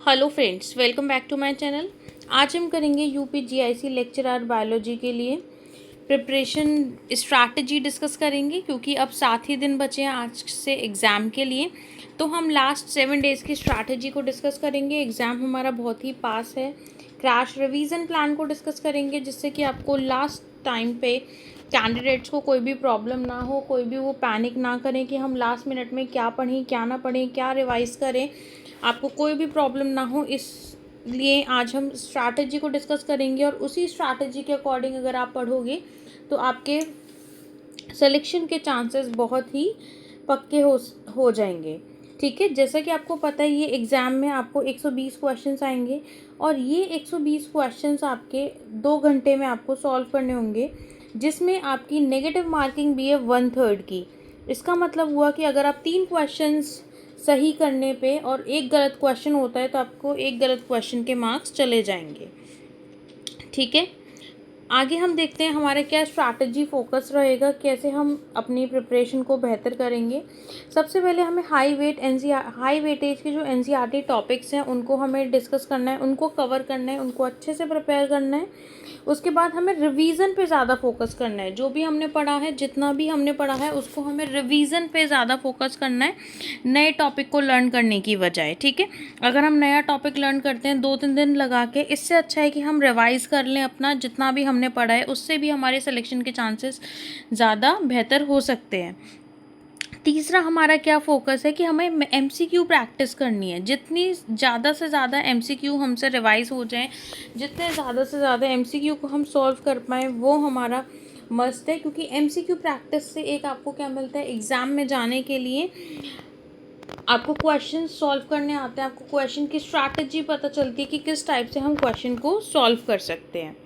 Hello friends, welcome back to my channel. आज हम करेंगे यूपी जीआईसी लेक्चरर बायोलॉजी के लिए प्रिपरेशन स्ट्रैटेजी डिस्कस करेंगे, क्योंकि अब 7 ही दिन बचे हैं आज से एग्ज़ाम के लिए। तो हम लास्ट 7 डेज़ की स्ट्रैटेजी को डिस्कस करेंगे। एग्ज़ाम हमारा बहुत ही पास है। क्रैश रिवीजन प्लान को डिस्कस करेंगे, जिससे कि आपको लास्ट टाइम पे कैंडिडेट्स को कोई भी प्रॉब्लम ना हो, कोई भी वो पैनिक ना करें कि हम लास्ट मिनट में क्या पढ़ें क्या ना पढ़ें, क्या रिवाइज करें, आपको कोई भी प्रॉब्लम ना हो। इसलिए आज हम स्ट्रैटेजी को डिस्कस करेंगे, और उसी स्ट्रैटेजी के अकॉर्डिंग अगर आप पढ़ोगे तो आपके सिलेक्शन के चांसेस बहुत ही पक्के हो जाएंगे। ठीक है, जैसा कि आपको पता है ये एग्ज़ाम में आपको 120 क्वेश्चंस आएंगे, और ये 120 क्वेश्चंस आपके 2 घंटे में आपको सॉल्व करने होंगे, जिसमें आपकी नेगेटिव मार्किंग भी है 1/3 की। इसका मतलब हुआ कि अगर आप 3 क्वेश्चंस सही करने पे और एक गलत क्वेश्चन होता है तो आपको एक गलत क्वेश्चन के मार्क्स चले जाएंगे। ठीक है, आगे हम देखते हैं हमारा क्या स्ट्रैटेजी फोकस रहेगा, कैसे हम अपनी प्रिपरेशन को बेहतर करेंगे। सबसे पहले हमें हाई वेटेज के जो एनसीईआरटी टॉपिक्स हैं उनको हमें डिस्कस करना है, उनको कवर करना है, उनको अच्छे से प्रिपेयर करना है। उसके बाद हमें रिवीजन पे ज़्यादा फोकस करना है। जो भी हमने पढ़ा है, जितना भी हमने पढ़ा है, उसको हमें रिवीजन पे ज़्यादा फोकस करना है, नए टॉपिक को लर्न करने की बजाय। ठीक है, अगर हम नया टॉपिक लर्न करते हैं 2-3 दिन लगा के, इससे अच्छा है कि हम रिवाइज कर लें अपना जितना भी हमने पढ़ा है, उससे भी हमारे सिलेक्शन के चांसेस ज़्यादा बेहतर हो सकते हैं। तीसरा हमारा क्या फोकस है कि हमें एमसीक्यू प्रैक्टिस करनी है। जितनी ज़्यादा से ज़्यादा एमसीक्यू हमसे रिवाइज हो जाएं, जितने ज़्यादा से ज़्यादा एमसीक्यू को हम सॉल्व कर पाएँ, वो हमारा मस्ट है। क्योंकि एमसीक्यू प्रैक्टिस से एक आपको क्या मिलता है, एग्ज़ाम में जाने के लिए आपको क्वेश्चन सॉल्व करने आते हैं, आपको क्वेश्चन की स्ट्रैटेजी पता चलती है कि किस टाइप से हम क्वेश्चन को सॉल्व कर सकते हैं।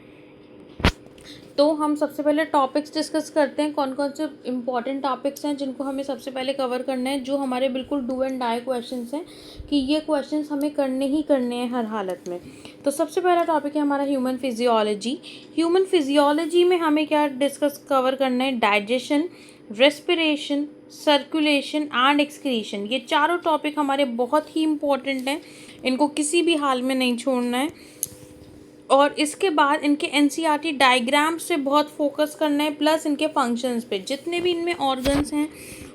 तो हम सबसे पहले टॉपिक्स डिस्कस करते हैं, कौन कौन से इंपॉर्टेंट टॉपिक्स हैं जिनको हमें सबसे पहले कवर करना है, जो हमारे बिल्कुल डू एंड डाई क्वेश्चंस हैं कि ये क्वेश्चंस हमें करने ही करने हैं हर हालत में। तो सबसे पहला टॉपिक है हमारा ह्यूमन फिजियोलॉजी। ह्यूमन फिजियोलॉजी में हमें क्या डिस्कस कवर करना है, digestion, respiration, circulation and excretion. ये चारों टॉपिक हमारे बहुत ही इंपॉर्टेंट हैं, इनको किसी भी हाल में नहीं छोड़ना है। और इसके बाद इनके एनसीईआरटी डायग्राम से बहुत फोकस करना है, प्लस इनके फंक्शंस पे। जितने भी इनमें ऑर्गन्स हैं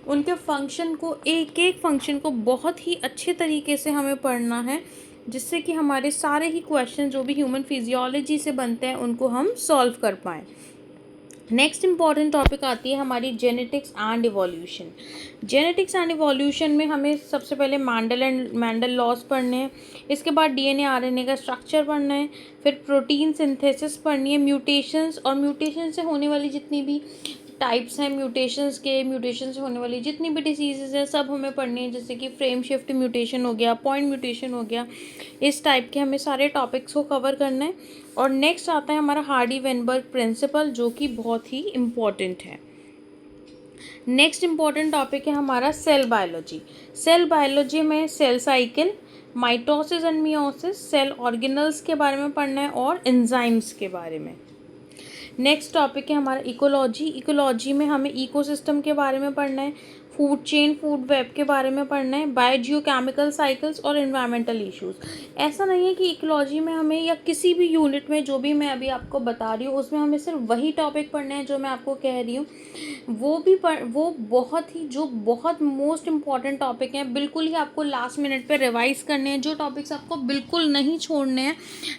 उनके फंक्शन को, एक एक फंक्शन को बहुत ही अच्छे तरीके से हमें पढ़ना है, जिससे कि हमारे सारे ही क्वेश्चन जो भी ह्यूमन फिजियोलॉजी से बनते हैं उनको हम सॉल्व कर पाएँ। नेक्स्ट इंपॉर्टेंट टॉपिक आती है हमारी genetics and evolution. Genetics and evolution में हमें सबसे पहले मैंडल लॉज पढ़ने हैं, इसके बाद डीएनए आरएनए का स्ट्रक्चर पढ़ना है, फिर प्रोटीन सिंथेसिस पढ़नी है, म्यूटेशंस और म्यूटेशन से होने वाली जितनी भी टाइप्स हैं, म्यूटेशन से होने वाली जितनी भी डिसीजेज हैं सब हमें पढ़नी है, जैसे कि फ्रेम शिफ्ट म्यूटेशन हो गया, पॉइंट म्यूटेशन हो गया। इस टाइप के हमें सारे टॉपिक्स को कवर करना है। और नेक्स्ट आता है हमारा हार्डी वेनबर्ग प्रिंसिपल, जो कि बहुत ही इम्पॉर्टेंट है। नेक्स्ट इम्पॉर्टेंट टॉपिक है हमारा सेल बायोलॉजी। सेल बायोलॉजी में cell cycle, mitosis and meiosis, cell organelles के बारे में पढ़ना है और एंजाइम्स के बारे में। नेक्स्ट टॉपिक है हमारा इकोलॉजी। इकोलॉजी में हमें इकोसिस्टम के बारे में पढ़ना है, फूड चेन, फूड वेब के बारे में पढ़ना है, बायोजियोकेमिकल साइकिल्स और एनवायरमेंटल इश्यूज। ऐसा नहीं है कि इकोलॉजी में हमें, या किसी भी यूनिट में जो भी मैं अभी आपको बता रही हूँ उसमें हमें सिर्फ वही टॉपिक पढ़ने हैं जो मैं आपको कह रही हूँ। वो बहुत मोस्ट इंपॉर्टेंट टॉपिक हैं, बिल्कुल ही आपको लास्ट मिनट पे रिवाइज करने हैं। जो टॉपिक्स आपको बिल्कुल नहीं छोड़ने हैं,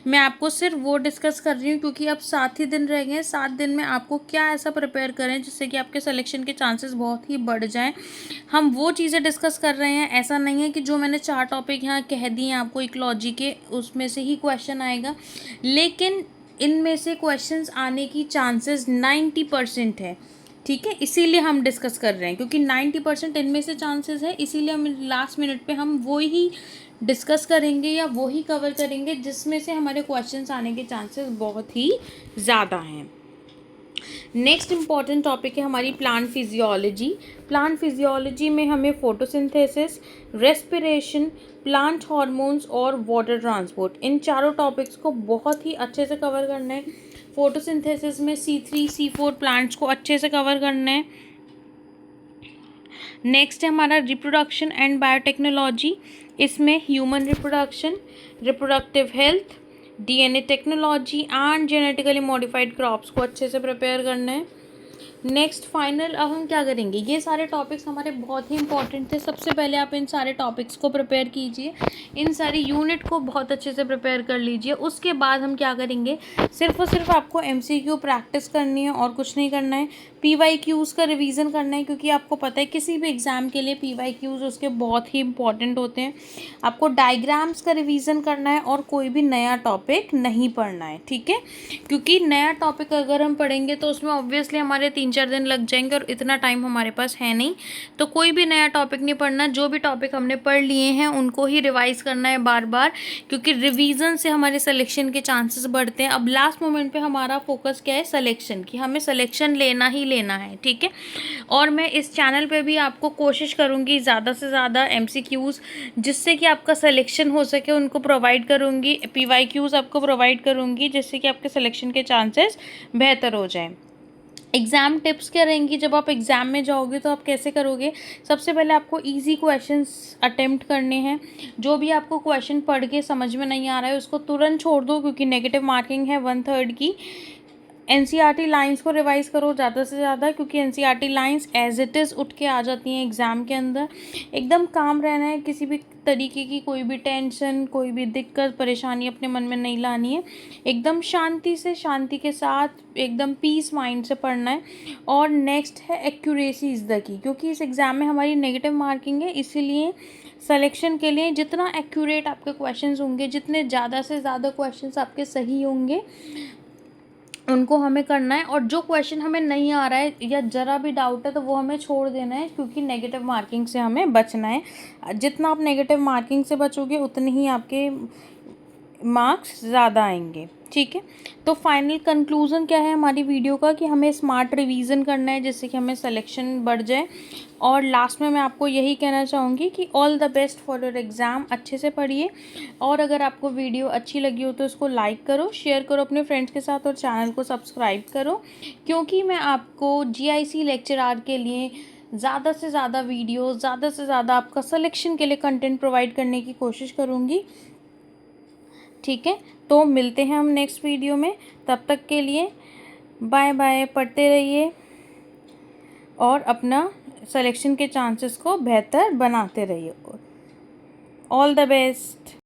मैं आपको सिर्फ वो डिस्कस कर रही हूँ, क्योंकि अब 7 ही दिन रह गए हैं। 7 दिन में आपको क्या ऐसा प्रिपेयर करें जिससे कि आपके सिलेक्शन के चांसेस बहुत ही बढ़ जाएं, हम वो चीज़ें डिस्कस कर रहे हैं। ऐसा नहीं है कि जो मैंने 4 टॉपिक यहाँ कह दिए आपको इकोलॉजी के, उसमें से ही क्वेश्चन आएगा, लेकिन इनमें से क्वेश्चंस आने की चांसेस 90% है। ठीक है, इसीलिए हम डिस्कस कर रहे हैं, क्योंकि 90% इनमें से चांसेस है, इसीलिए हम लास्ट मिनट पे हम वो ही डिस्कस करेंगे या वो ही कवर करेंगे जिसमें से हमारे क्वेश्चंस आने के चांसेस बहुत ही ज़्यादा हैं। नेक्स्ट इम्पॉर्टेंट टॉपिक है हमारी प्लांट फिजियोलॉजी। प्लांट फिजियोलॉजी में हमें फोटोसिंथेसिस, रेस्पिरेशन, प्लांट हार्मोन्स और वाटर ट्रांसपोर्ट, इन चारों टॉपिक्स को बहुत ही अच्छे से कवर करना है। फोटोसिंथेसिस में C3 C4 प्लांट्स को अच्छे से कवर करना है। नेक्स्ट है हमारा रिप्रोडक्शन एंड बायोटेक्नोलॉजी, इसमें human reproduction, reproductive health, DNA technology and genetically modified crops को अच्छे से प्रिपेयर करना है। नेक्स्ट फाइनल अब हम क्या करेंगे, ये सारे टॉपिक्स हमारे बहुत ही इंपॉर्टेंट थे। सबसे पहले आप इन सारे टॉपिक्स को प्रिपेयर कीजिए, इन सारी यूनिट को बहुत अच्छे से प्रिपेयर कर लीजिए। उसके बाद हम क्या करेंगे, सिर्फ और सिर्फ आपको एमसीक्यू प्रैक्टिस करनी है और कुछ नहीं करना है। पीवाईक्यूज़ का रिवीजन करना है, क्योंकि आपको पता है किसी भी एग्ज़ाम के लिए पीवाईक्यूज़ उसके बहुत ही इंपॉर्टेंट होते हैं। आपको डायग्राम्स का रिवीजन करना है और कोई भी नया टॉपिक नहीं पढ़ना है, ठीक है। क्योंकि नया टॉपिक अगर हम पढ़ेंगे तो उसमें ऑब्वियसली हमारे 3-4 दिन लग जाएंगे और इतना टाइम हमारे पास है नहीं। तो कोई भी नया टॉपिक नहीं पढ़ना, जो भी टॉपिक हमने पढ़ लिए हैं उनको ही रिवाइज करना है बार बार, क्योंकि रिवीजन से हमारे सिलेक्शन के चांसेस बढ़ते हैं। अब लास्ट मोमेंट पे हमारा फोकस क्या है, सिलेक्शन की, हमें सिलेक्शन लेना ही लेना है, ठीक है। और मैं इस चैनल पे भी आपको कोशिश करूँगी ज़्यादा से ज़्यादा एमसीक्यूज़ जिससे कि आपका सिलेक्शन हो सके उनको प्रोवाइड करूँगी, पीवाईक्यूज़ आपको प्रोवाइड करूँगी जिससे कि आपके सिलेक्शन के चांसेस बेहतर हो जाएं। एग्ज़ाम टिप्स क्या रहेंगी, जब आप एग्ज़ाम में जाओगे तो आप कैसे करोगे, सबसे पहले आपको इजी क्वेश्चंस अटेम्प्ट करने हैं। जो भी आपको क्वेश्चन पढ़ के समझ में नहीं आ रहा है उसको तुरंत छोड़ दो, क्योंकि नेगेटिव मार्किंग है 1/3 की। एनसीईआरटी लाइंस को रिवाइज़ करो ज़्यादा से ज़्यादा, क्योंकि NCERT lines as it is उठ के आ जाती हैं एग्ज़ाम के अंदर। एकदम काम रहना है, किसी भी तरीके की कोई भी टेंशन, कोई भी दिक्कत परेशानी अपने मन में नहीं लानी है। एकदम शांति से, शांति के साथ एकदम पीस माइंड से पढ़ना है। और नेक्स्ट है एक्यूरेसी इज़ द की, क्योंकि इस एग्ज़ाम में हमारी नेगेटिव मार्किंग है, इसीलिए सिलेक्शन के लिए जितना एक्यूरेट आपके क्वेश्चंस होंगे, जितने ज़्यादा से ज़्यादा क्वेश्चंस आपके सही होंगे उनको हमें करना है। और जो क्वेश्चन हमें नहीं आ रहा है या ज़रा भी डाउट है तो वो हमें छोड़ देना है, क्योंकि नेगेटिव मार्किंग से हमें बचना है। जितना आप नेगेटिव मार्किंग से बचोगे उतने ही आपके मार्क्स ज़्यादा आएंगे, ठीक है। तो फाइनल कंक्लूज़न क्या है हमारी वीडियो का, कि हमें स्मार्ट रिवीजन करना है जिससे कि हमें सिलेक्शन बढ़ जाए। और लास्ट में मैं आपको यही कहना चाहूँगी कि all the best for your exam, अच्छे से पढ़िए। और अगर आपको वीडियो अच्छी लगी हो तो इसको लाइक करो, शेयर करो अपने फ्रेंड्स के साथ और चैनल को सब्सक्राइब करो, क्योंकि मैं आपको जीआईसी लेक्चरर के लिए ज़्यादा से ज़्यादा वीडियो, ज़्यादा से ज़्यादा आपका सिलेक्शन के लिए कंटेंट प्रोवाइड करने की कोशिश करूँगी, ठीक है। तो मिलते हैं हम नेक्स्ट वीडियो में, तब तक के लिए बाय बाय। पढ़ते रहिए और अपना सिलेक्शन के चांसेस को बेहतर बनाते रहिए। All the best.